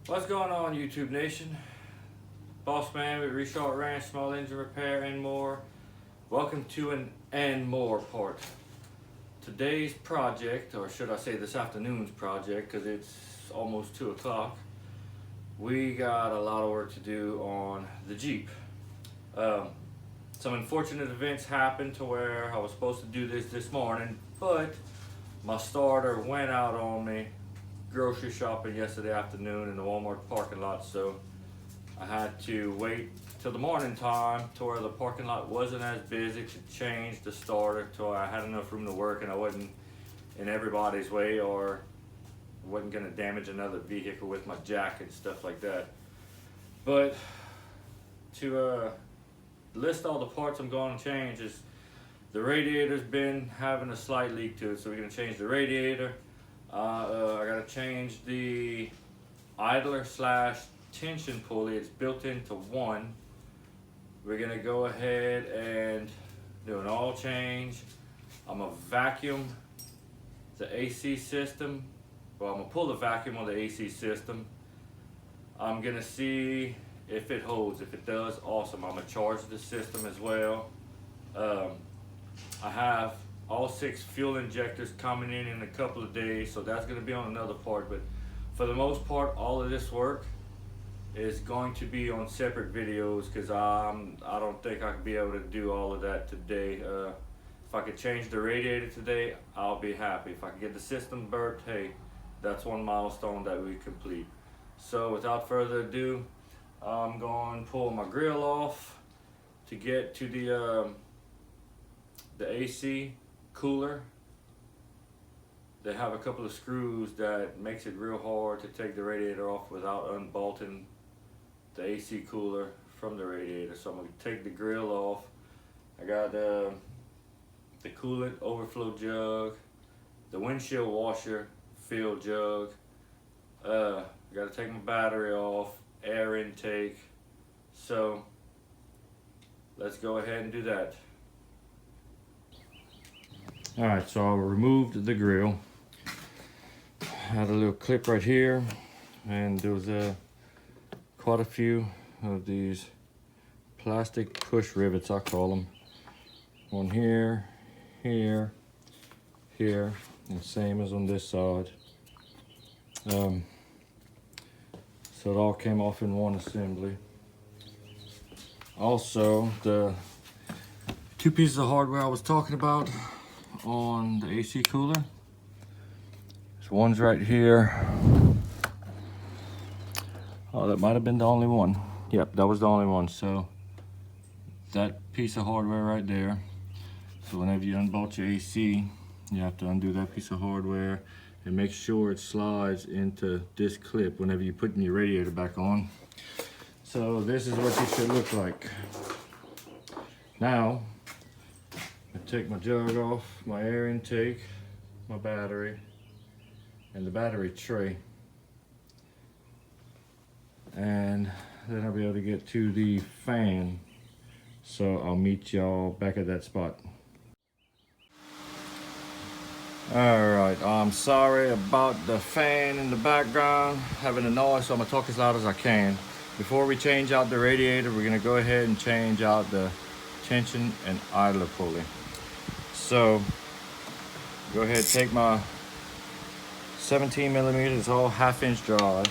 What's going on, YouTube Nation? Boss Man with Reshort Ranch, small engine repair and more. Welcome to an and more part. Today's project, or should I say this afternoon's project, because it's almost 2 o'clock. We got a lot of work to do on the Jeep. Some unfortunate events happened to where I was supposed to do this morning, but my starter went out on me grocery shopping yesterday afternoon in the Walmart parking lot, so I had to wait till the morning time to where the parking lot wasn't as busy to change the starter till I had enough room to work and I wasn't in everybody's way or wasn't gonna damage another vehicle with my jack and stuff like that. But to list all the parts I'm going to change is the radiator's been having a slight leak to it, so we're gonna change the radiator. I gotta change the idler / tension pulley. It's built into one. We're gonna go ahead and do an oil change. I'm gonna vacuum the AC system. Well, I'm gonna pull the vacuum on the AC system. I'm gonna see if it holds. If it does, awesome. I'm gonna charge the system as well. I have all 6 fuel injectors coming in a couple of days, so that's going to be on another part. But for the most part, all of this work is going to be on separate videos because I don't think I can be able to do all of that today. If I could change the radiator today, I'll be happy. If I can get the system burped, hey, that's one milestone that we complete. So without further ado, I'm going to pull my grill off to get to the AC cooler. They have a couple of screws that makes it real hard to take the radiator off without unbolting the AC cooler from the radiator. So I'm going to take the grill off. I got the coolant overflow jug, the windshield washer fill jug. I got to take my battery off, air intake. So let's go ahead and do that. Alright, so I removed the grill. Had a little clip right here, and there was quite a few of these plastic push rivets, I call them. One here, here, here, and same as on this side. So it all came off in one assembly. Also, the 2 pieces of hardware I was talking about on the AC cooler. So one's right here. Oh, that might have been the only one. Yep, that was the only one. So that piece of hardware right there. So whenever you unbolt your AC, you have to undo that piece of hardware and make sure it slides into this clip whenever you put your radiator back on. So this is what it should look like. Now, I take my jug off, my air intake, my battery, and the battery tray. And then I'll be able to get to the fan. So I'll meet y'all back at that spot. Alright, I'm sorry about the fan in the background having a noise, so I'm gonna talk as loud as I can. Before we change out the radiator, we're gonna go ahead and change out the tension and idler pulley. So go ahead, take my 17mm, it's all 1/2 inch drive.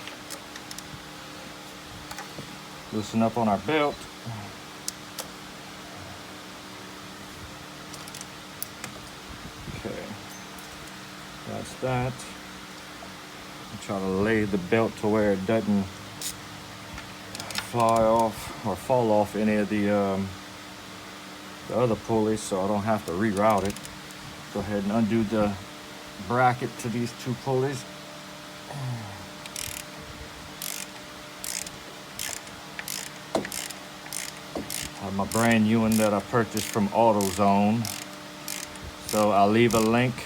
Loosen up on our belt. Okay, that's that. I'm trying to lay the belt to where it doesn't fly off or fall off any of the other pulleys, so I don't have to reroute it. Go ahead and undo the bracket to these 2 pulleys. I have my brand new one that I purchased from AutoZone. So I'll leave a link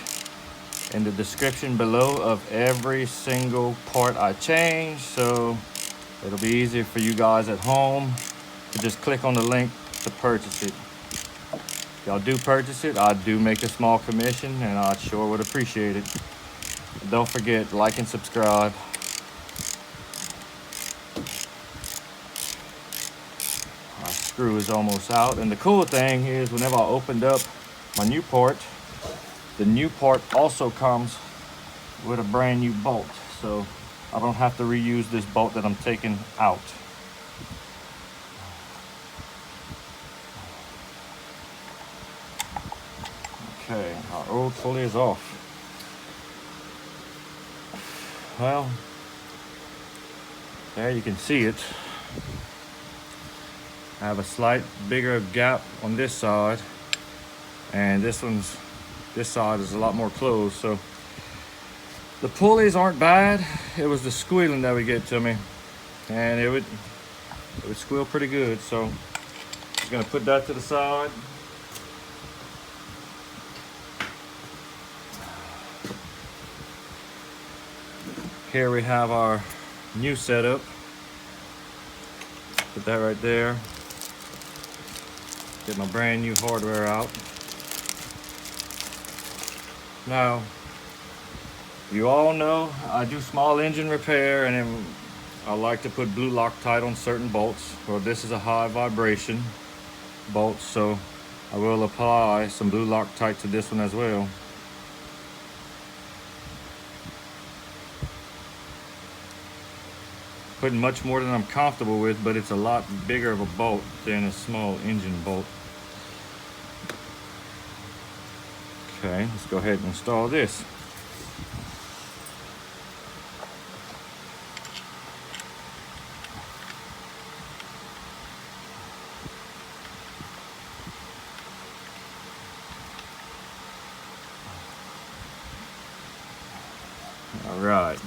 in the description below of every single part I change, so it'll be easier for you guys at home to just click on the link to purchase it. If y'all do purchase it, I do make a small commission, and I sure would appreciate it. Don't forget, like and subscribe. screw is almost out. And the cool thing is whenever I opened up my new part, the new part also comes with a brand new bolt. So I don't have to reuse this bolt that I'm taking out. Okay, our old pulley is off. Well, there you can see it. I have a slight bigger gap on this side, and this side is a lot more closed. So the pulleys aren't bad. It was the squealing that would get to me, and it would squeal pretty good. So just gonna put that to the side. Here we have our new setup. Put that right there. Get my brand new hardware out. Now, you all know I do small engine repair, and then I like to put blue Loctite on certain bolts. Well, this is a high vibration bolt, so I will apply some blue Loctite to this one as well. Putting much more than I'm comfortable with, but it's a lot bigger of a bolt than a small engine bolt. Okay, let's go ahead and install this. All right.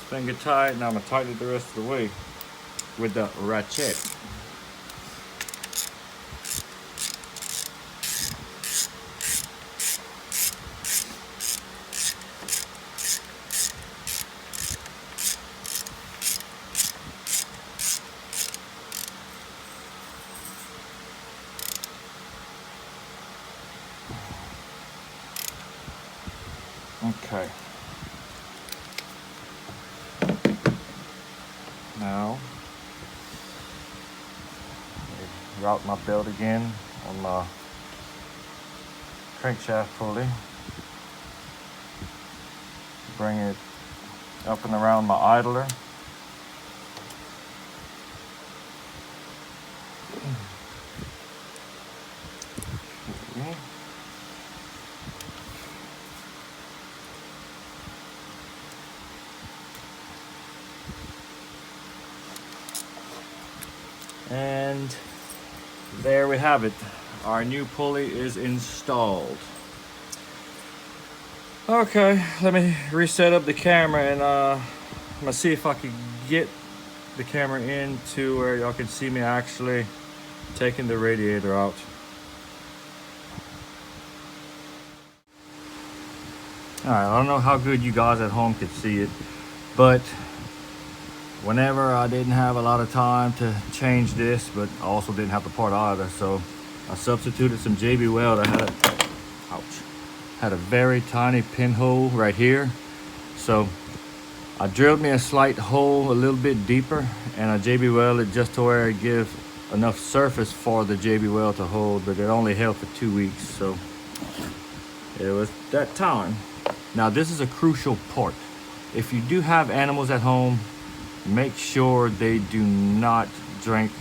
Finger tight, now I'm gonna tighten it the rest of the way with the ratchet. Okay. Now, route my belt again on my crankshaft pulley. Bring it up and around my idler. Okay. And there we have it. Our new pulley is installed. Okay, let me reset up the camera, and I'm gonna see if I can get the camera into where y'all can see me actually taking the radiator out. Alright, I don't know how good you guys at home could see it, but whenever I didn't have a lot of time to change this, but I also didn't have the part either, so I substituted some JB Weld. I had a very tiny pinhole right here, so I drilled me a slight hole a little bit deeper, and I JB Welded just to where it gives enough surface for the JB Weld to hold, but it only held for 2 weeks, so it was that time. Now this is a crucial part. If you do have animals at home, make sure they do not drink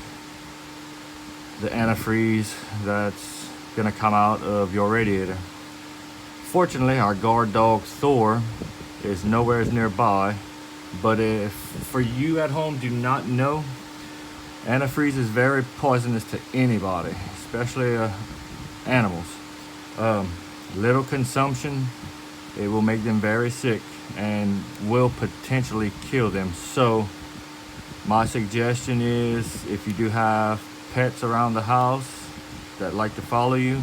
the antifreeze that's gonna come out of your radiator. Fortunately, our guard dog Thor is nowhere nearby, but if for you at home do not know, antifreeze is very poisonous to anybody, especially animals. Little consumption, it will make them very sick and will potentially kill them. So my suggestion is, if you do have pets around the house that like to follow you,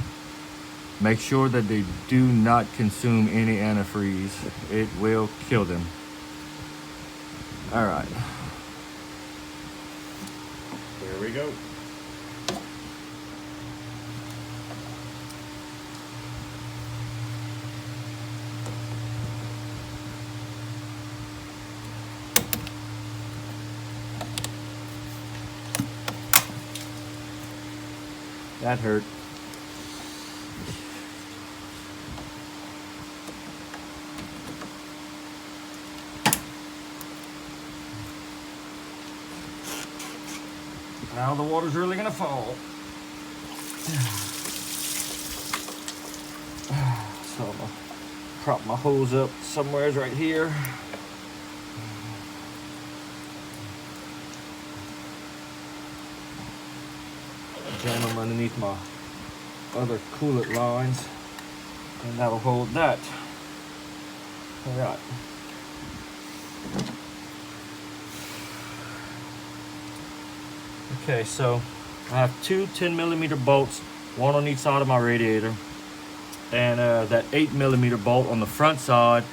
make sure that they do not consume any antifreeze. It will kill them. All right, there we go. That hurt. Now the water's really gonna fall. So I'm gonna prop my hose up somewhere right here. Jam them underneath my other coolant lines, and that'll hold that. All right. Okay, so I have two 10mm bolts, one on each side of my radiator, and that 8mm bolt on the front side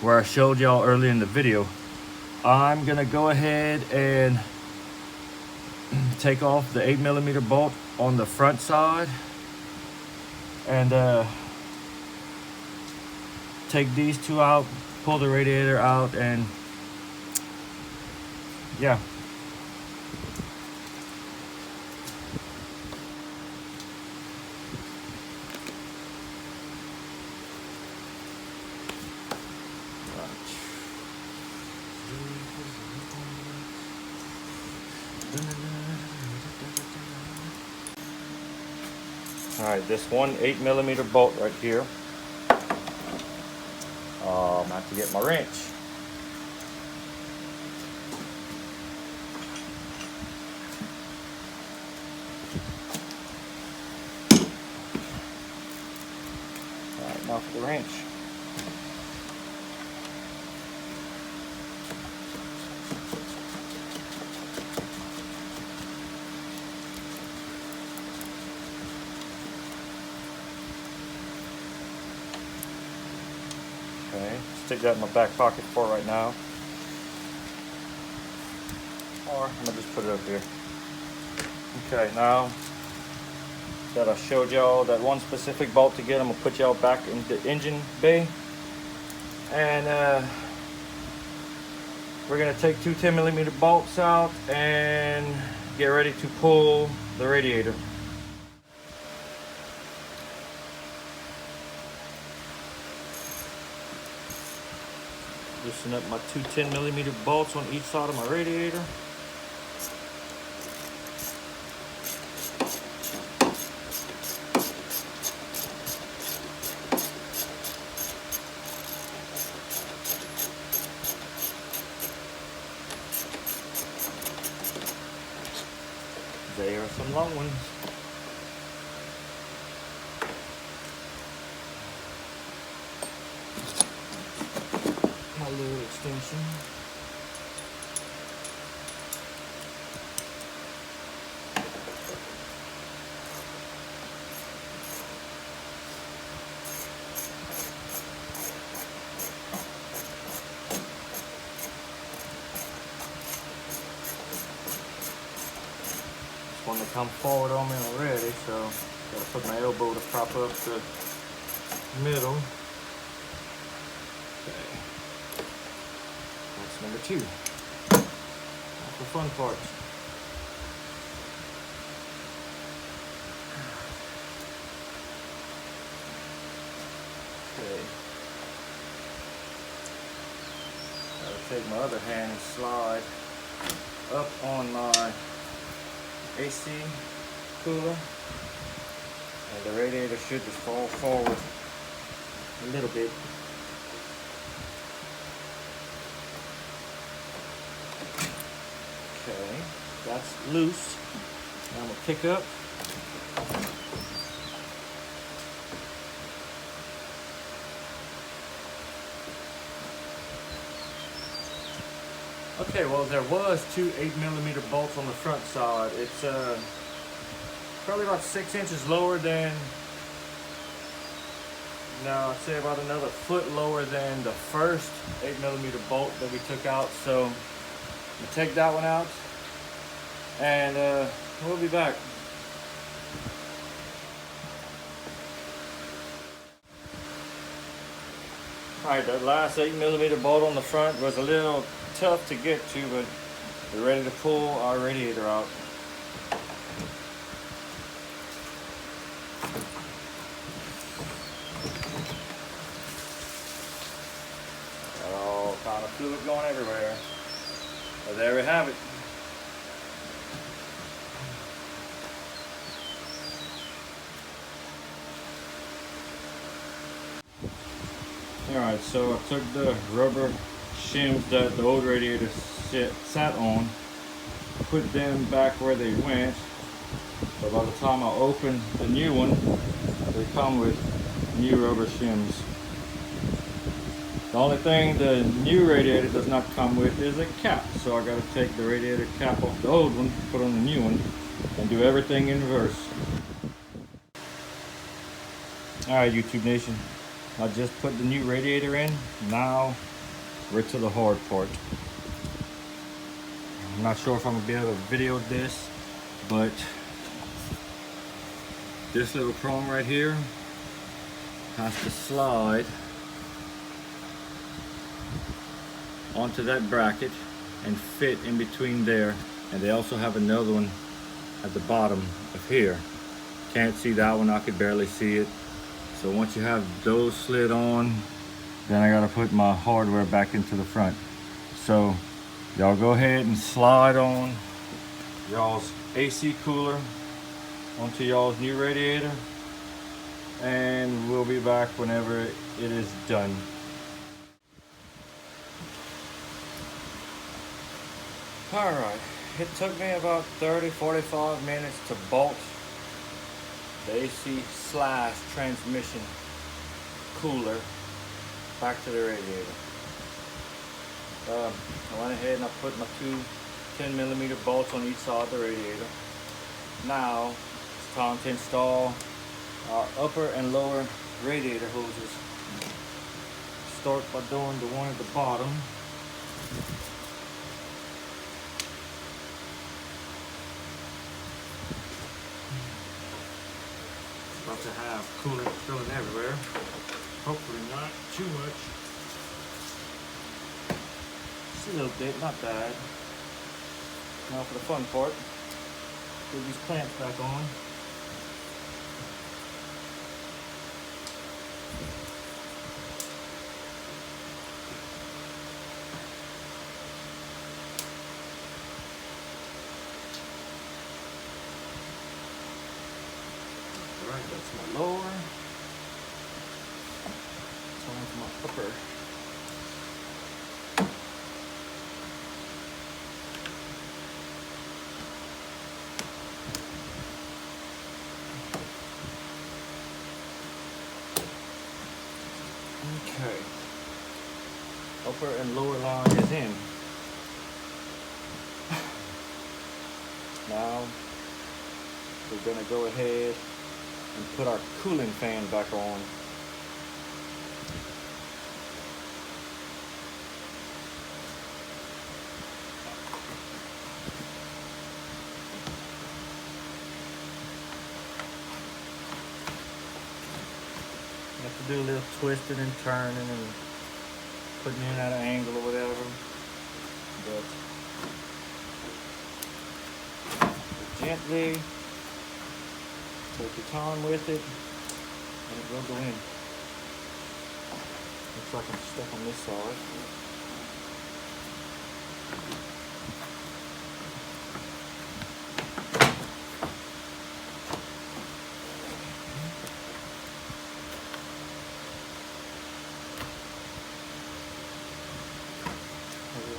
where I showed y'all earlier in the video. I'm gonna go ahead and take off the 8mm bolt on the front side and take these two out, pull the radiator out, and yeah. Alright, this one 8mm bolt right here. I have to get my wrench. Alright, now for the wrench. Okay, stick that in my back pocket for right now. Or I'm gonna just put it up here. Okay, now that I showed y'all that one specific bolt to get, I'm gonna put y'all back in the engine bay. And we're gonna take two 10mm bolts out and get ready to pull the radiator. Loosen up my two 10mm bolts on each side of my radiator. They are some long ones. My little extension. One to come forward on me already, so gotta put my elbow to prop up the middle. Okay, that's number two. That's the fun part. Okay, gotta take my other hand and slide up on my AC cooler, and the radiator should just fall forward a little bit. Okay, that's loose. Now I'm gonna pick up. Okay, well, there was two 8mm bolts on the front side. It's probably about 6 inches lower than, no, I'd say about another foot lower than the first 8mm bolt that we took out. So we'll take that one out, and we'll be back. Alright, that last 8mm bolt on the front was a little tough to get to, but we're ready to pull our radiator out. fluid going everywhere. But there we have it. Alright, so I took the rubber shims that the old radiator sat on, put them back where they went. So by the time I open the new one, they come with new rubber shims. The only thing the new radiator does not come with is a cap. So I got to take the radiator cap off the old one, put on the new one, and do everything in reverse. Alright, YouTube Nation. I just put the new radiator in. Now we're to the hard part. I'm not sure if I'm gonna be able to video this, but this little prong right here has to slide onto that bracket and fit in between there. And they also have another one at the bottom of here. Can't see that one, I could barely see it. So once you have those slid on, then I gotta put my hardware back into the front. So y'all go ahead and slide on y'all's AC cooler onto y'all's new radiator, and we'll be back whenever it is done. Alright, it took me about 30-45 minutes to bolt the AC / transmission cooler back to the radiator. I went ahead and I put my two 10mm bolts on each side of the radiator. Now it's time to install our upper and lower radiator hoses. Start by doing the one at the bottom. About to have coolant filling everywhere. Hopefully not too much. Just a little bit, not bad. Now for the fun part. Put these clamps back on. Alright, that's my lower. Time for my upper. Okay. Upper and lower line is in. Now we're gonna go ahead and put our cooling fan back on. You have to do a little twisting and turning and putting it at an angle or whatever. But gently take your time with it, and it will go in. Looks like I'm stuck on this side.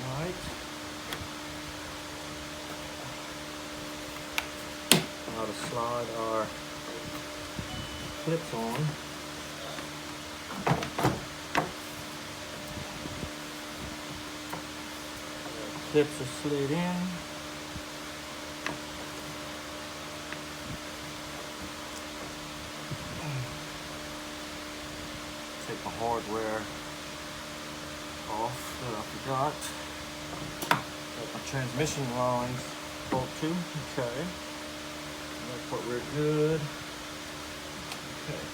Alright. Now to slide our clips on. Clips are slid in. Take my hardware off that I forgot. Got my transmission lines bolt too. Okay. That part we're good. Okay.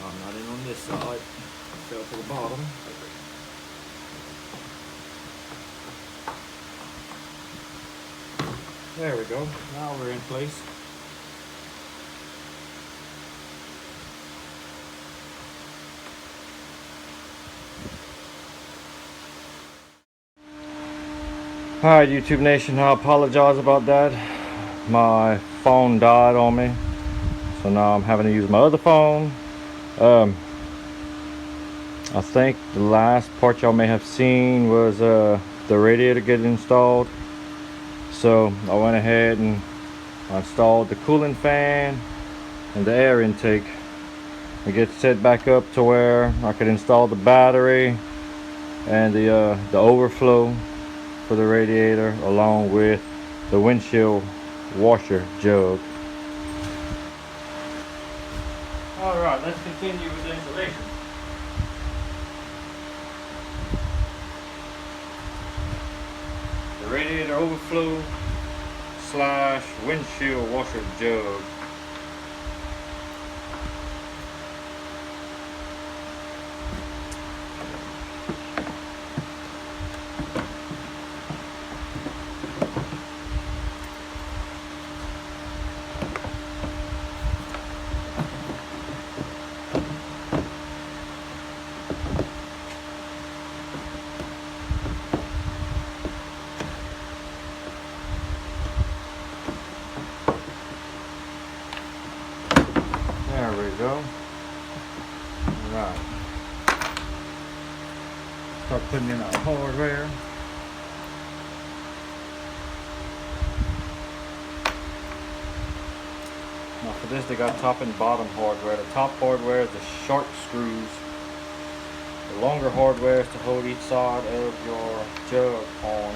I'm not in on this side. Fell to the bottom. There we go. Now we're in place. Alright, YouTube Nation, I apologize about that. My phone died on me, so now I'm having to use my other phone. I think the last part y'all may have seen was the radiator getting installed. So I went ahead and installed the cooling fan and the air intake. It gets set back up to where I could install the battery and the overflow for the radiator, along with the windshield washer jug. Alright, let's continue with the installation. The radiator overflow / windshield washer jug. There we go. Right. Start putting in our hardware. Now for this, they got top and bottom hardware. The top hardware is the sharp screws. The longer hardware is to hold each side of your jug on.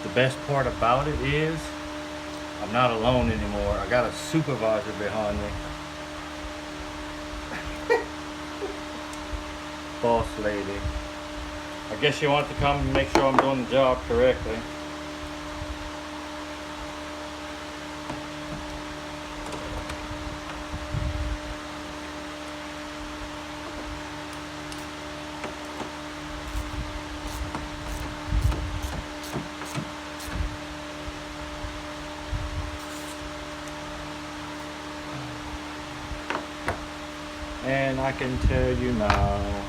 The best part about it is I'm not alone anymore. I got a supervisor behind me. Boss lady. I guess she wanted to come and make sure I'm doing the job correctly. And I can tell you now,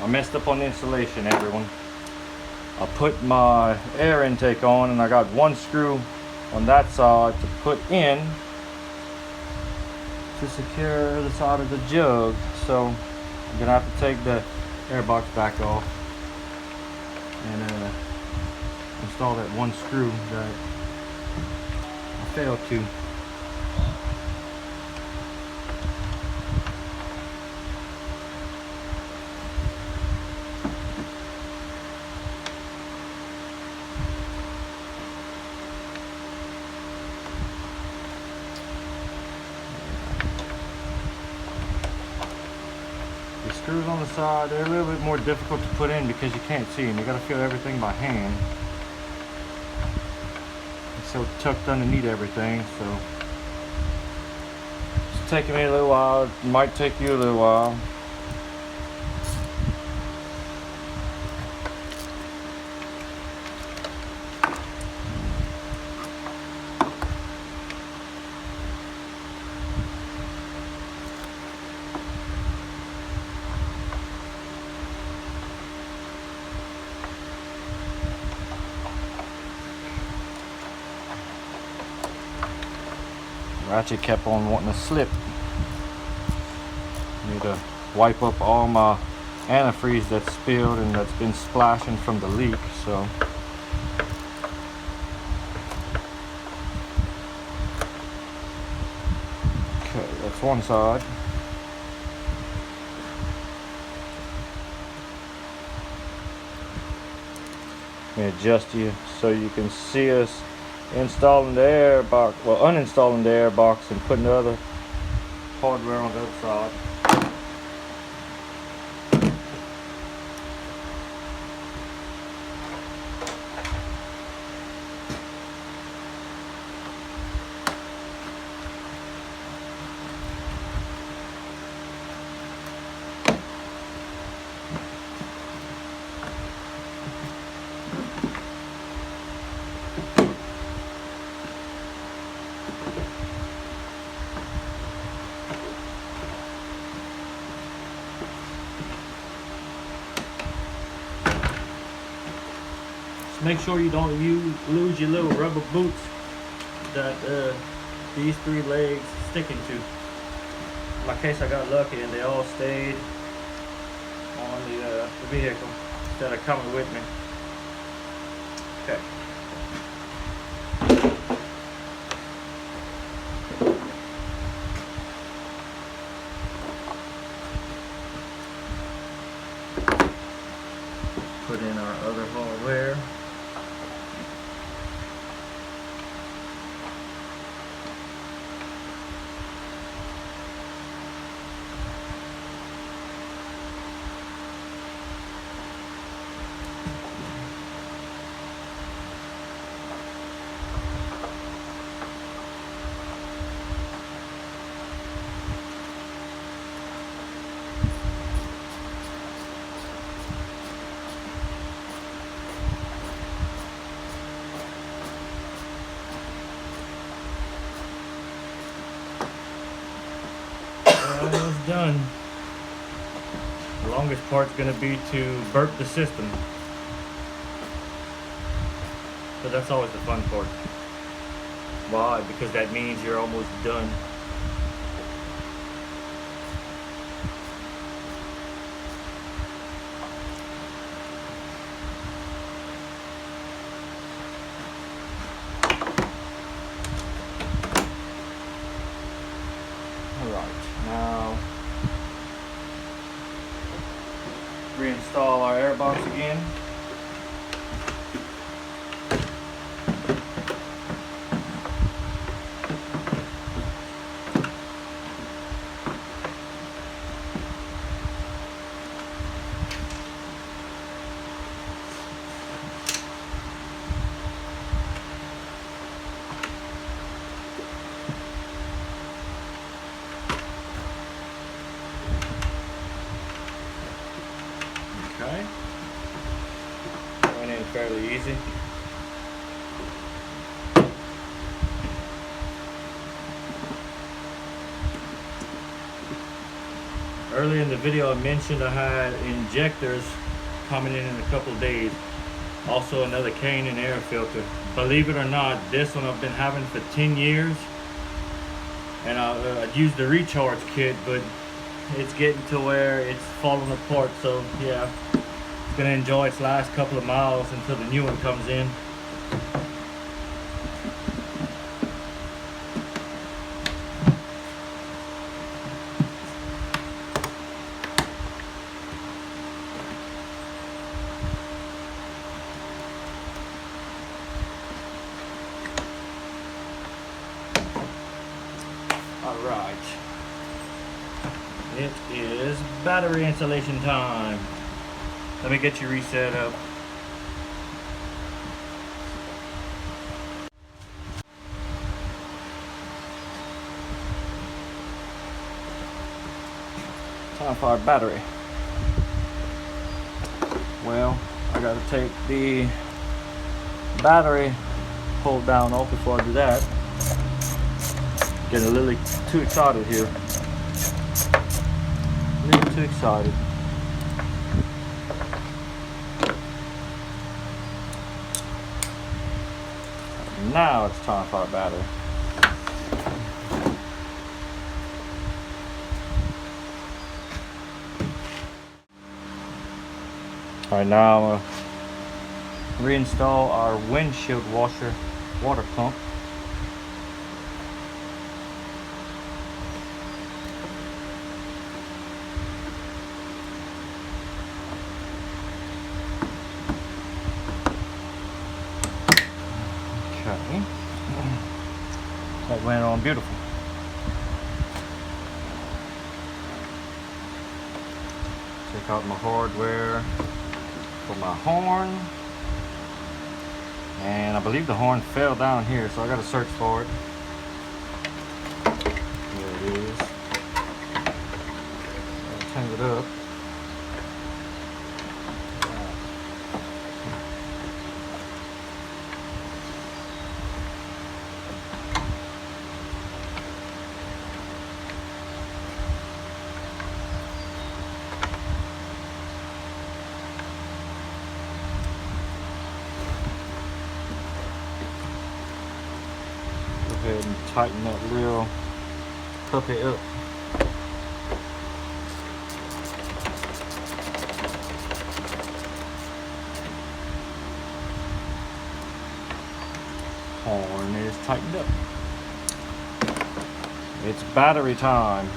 I messed up on the installation, everyone. I put my air intake on and I got one screw on that side to put in to secure the side of the jug. So I'm gonna have to take the air box back off and install that one screw that I failed to. The screws on the side, they're a little bit more difficult to put in because you can't see them. You gotta feel everything by hand. It's so tucked underneath everything, so it's taking me a little while. It might take you a little while. Ratchet kept on wanting to slip. Need to wipe up all my antifreeze that's spilled and that's been splashing from the leak. So okay, that's one side. Let me adjust you so you can see us installing the air box, well, uninstalling the air box and putting the other hardware on the other side. make sure you don't lose your little rubber boots that these 3 legs sticking to. In my case, I got lucky and they all stayed on the vehicle instead of coming with me. Okay. Put in our other hardware. Almost done. The longest part's gonna be to burp the system, but that's always the fun part. Why? Because that means you're almost done. Now reinstall our air box again. Okay. Went in fairly easy. Earlier in the video I mentioned I had injectors coming in a couple days. Also another cane and air filter. Believe it or not, this one I've been having for 10 years. And I used the recharge kit, but it's getting to where it's falling apart, so yeah, it's gonna enjoy its last couple of miles until the new one comes in. All right. It is battery installation time. Let me get you reset up. Time for our battery. Well, I gotta take the battery pulled down off before I do that. Getting a little too excited here. A little too excited. Now it's time for our battery. Alright, now I'm gonna reinstall our windshield washer water pump. Okay. That went on beautiful. Take out my hardware for my horn. And I believe the horn fell down here, so I gotta search for it. There it is. I'll hang it up. ahead and tighten that real puppy up. Horn is tightened up. It's battery time.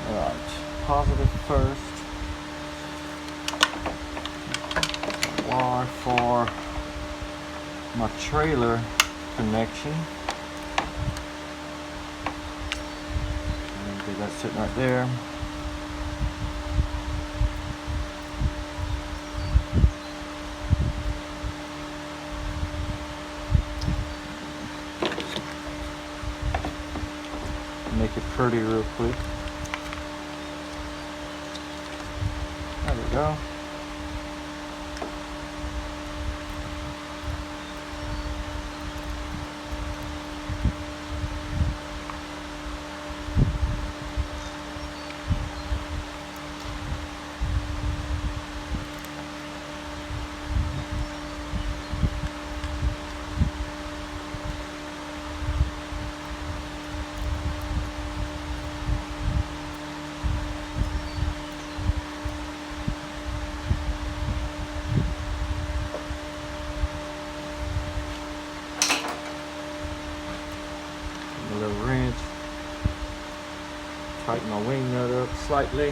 Alright, positive first. Wire for my trailer connection. And that's sitting right there. Make it pretty real quick. There we go. A little wrench. Tighten my wing nut up slightly.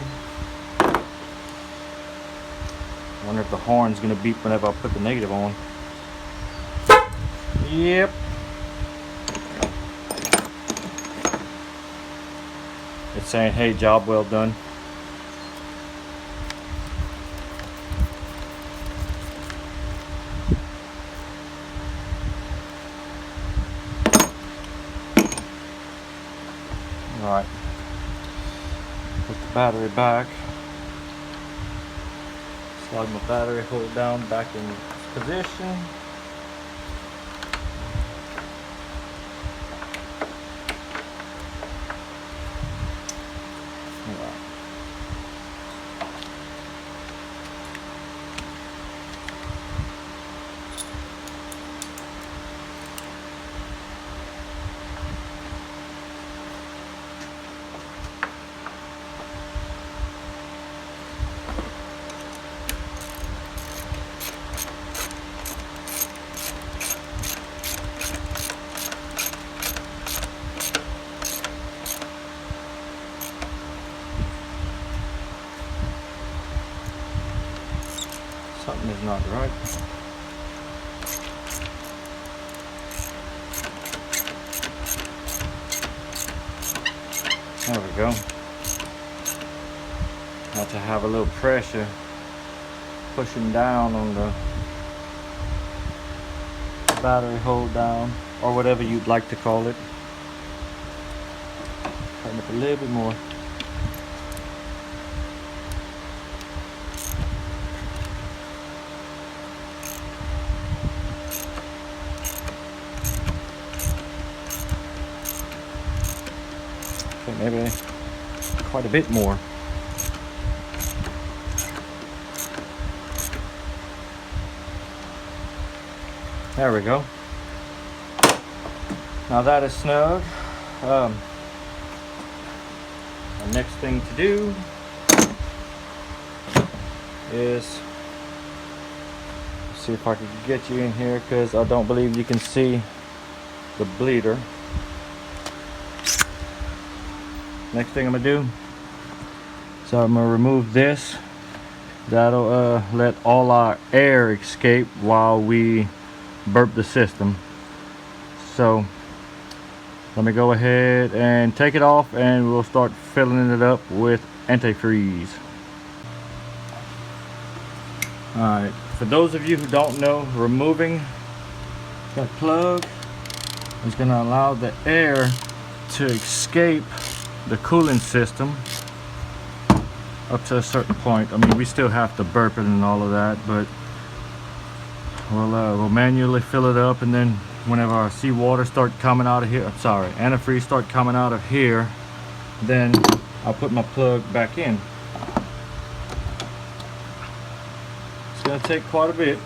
Wonder if the horn's gonna beep whenever I put the negative on. Yep. It's saying, hey, job well done. Alright. Put the battery back. Slide my battery hold down back in position. Something is not right. There we go. Have to have a little pressure pushing down on the battery hold down, or whatever you'd like to call it. Tighten up a little bit more. Maybe quite a bit more. There we go. Now that is snug. The next thing to do is see if I can get you in here, because I don't believe you can see the bleeder. Next thing I'm gonna do, so I'm gonna remove this. That'll let all our air escape while we burp the system. So let me go ahead and take it off, and we'll start filling it up with antifreeze. Alright, for those of you who don't know, removing that plug is going to allow the air to escape the cooling system up to a certain point. I mean, we still have to burp it and all of that, but we'll manually fill it up, and then whenever I see water start coming out of here, I'm sorry, antifreeze start coming out of here, then I'll put my plug back in. It's gonna take quite a bit.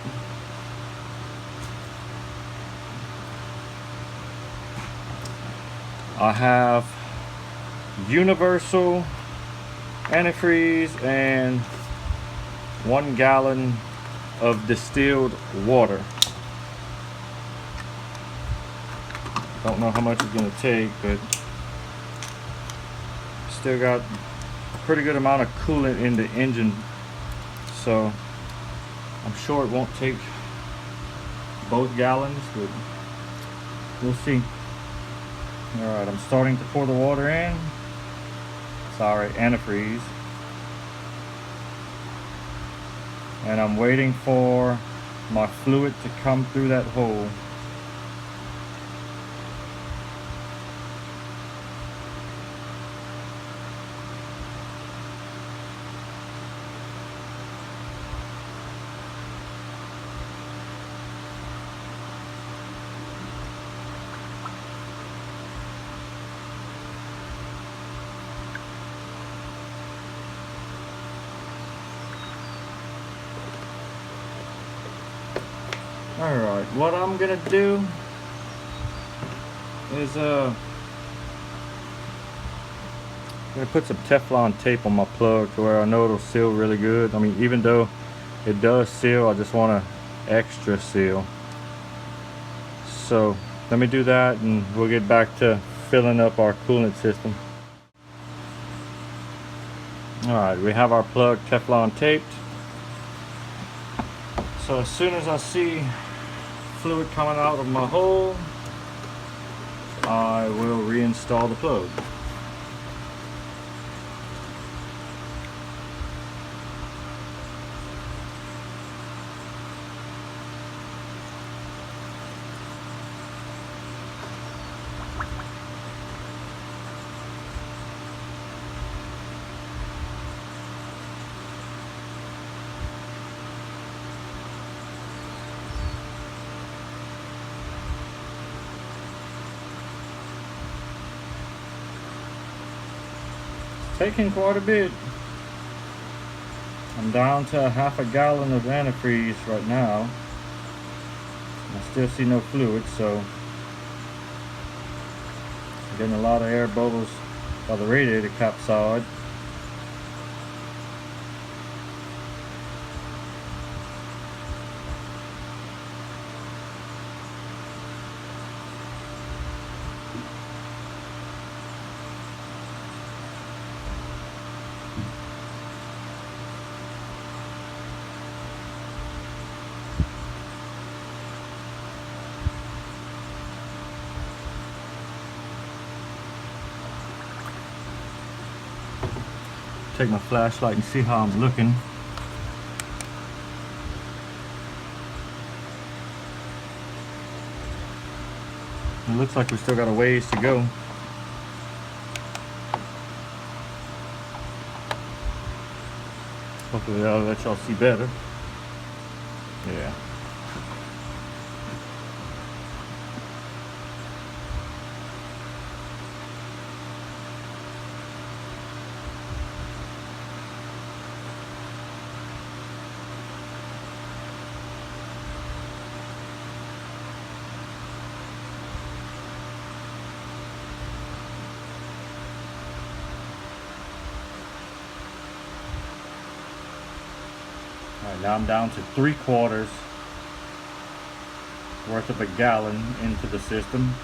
I have universal antifreeze and 1 gallon of distilled water. Don't know how much it's gonna take, but still got a pretty good amount of coolant in the engine, so I'm sure it won't take both gallons, but we'll see. Alright, I'm starting to pour the water in. Sorry, antifreeze. And I'm waiting for my fluid to come through that hole. Alright, what I'm gonna do is gonna put some Teflon tape on my plug to where I know it'll seal really good. I mean, even though it does seal, I just want to extra seal. So let me do that and we'll get back to filling up our coolant system. Alright, we have our plug Teflon taped. So as soon as I see fluid coming out of my hole, I will reinstall the plug. Taking quite a bit. I'm down to ½ gallon of antifreeze right now. I still see no fluid, so I'm getting a lot of air bubbles by the radiator cap side. Take my flashlight and see how I'm looking. It looks like we still got a ways to go. Hopefully that'll let y'all see better. Yeah. Alright, now I'm down to 3/4 worth of a gallon into the system.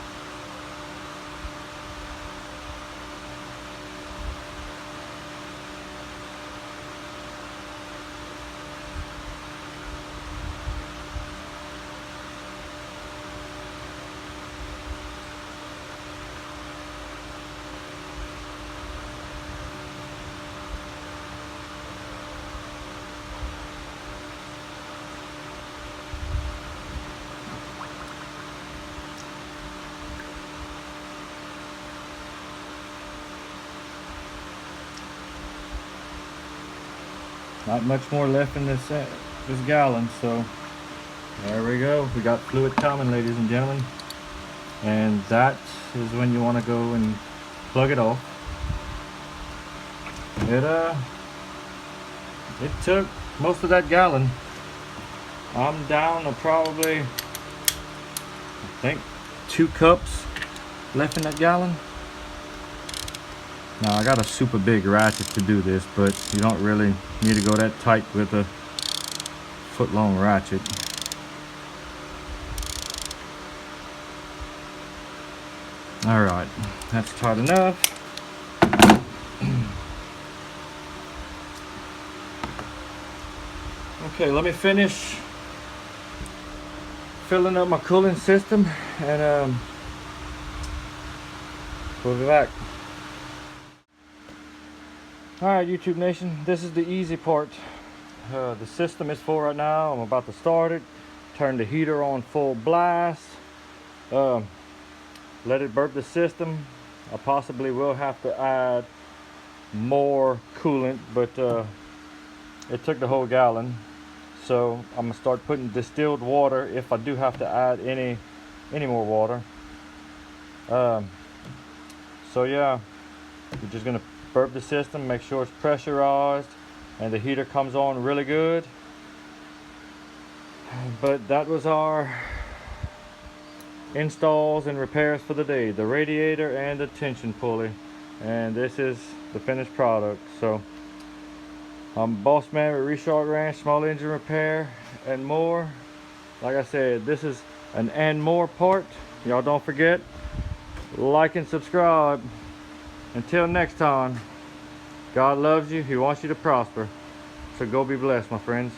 Not much more left in this gallon, so There we go. We got fluid coming, ladies and gentlemen. And that is when you want to go and plug it off. It took most of that gallon. I'm down to probably, I think, 2 cups left in that gallon. Now I got a super big ratchet to do this, but you don't really need to go that tight with a foot-long ratchet. All right, that's tight enough. Okay, let me finish filling up my cooling system and we'll be back. Alright, YouTube Nation, this is the easy part. The system is full right now. I'm about to start it. Turn the heater on full blast. Let it burp the system. I possibly will have to add more coolant, but it took the whole gallon. So I'm gonna start putting distilled water if I do have to add any more water. So yeah, we're just gonna burp the system, make sure it's pressurized and the heater comes on really good. But that was our installs and repairs for the day, the radiator and the tension pulley, and this is the finished product. So I'm Boss Man with Reshart Ranch, small engine repair and more. Like I said, this is an and more part. Y'all don't forget, like and subscribe. Until next time, God loves you. He wants you to prosper. So go be blessed, my friends.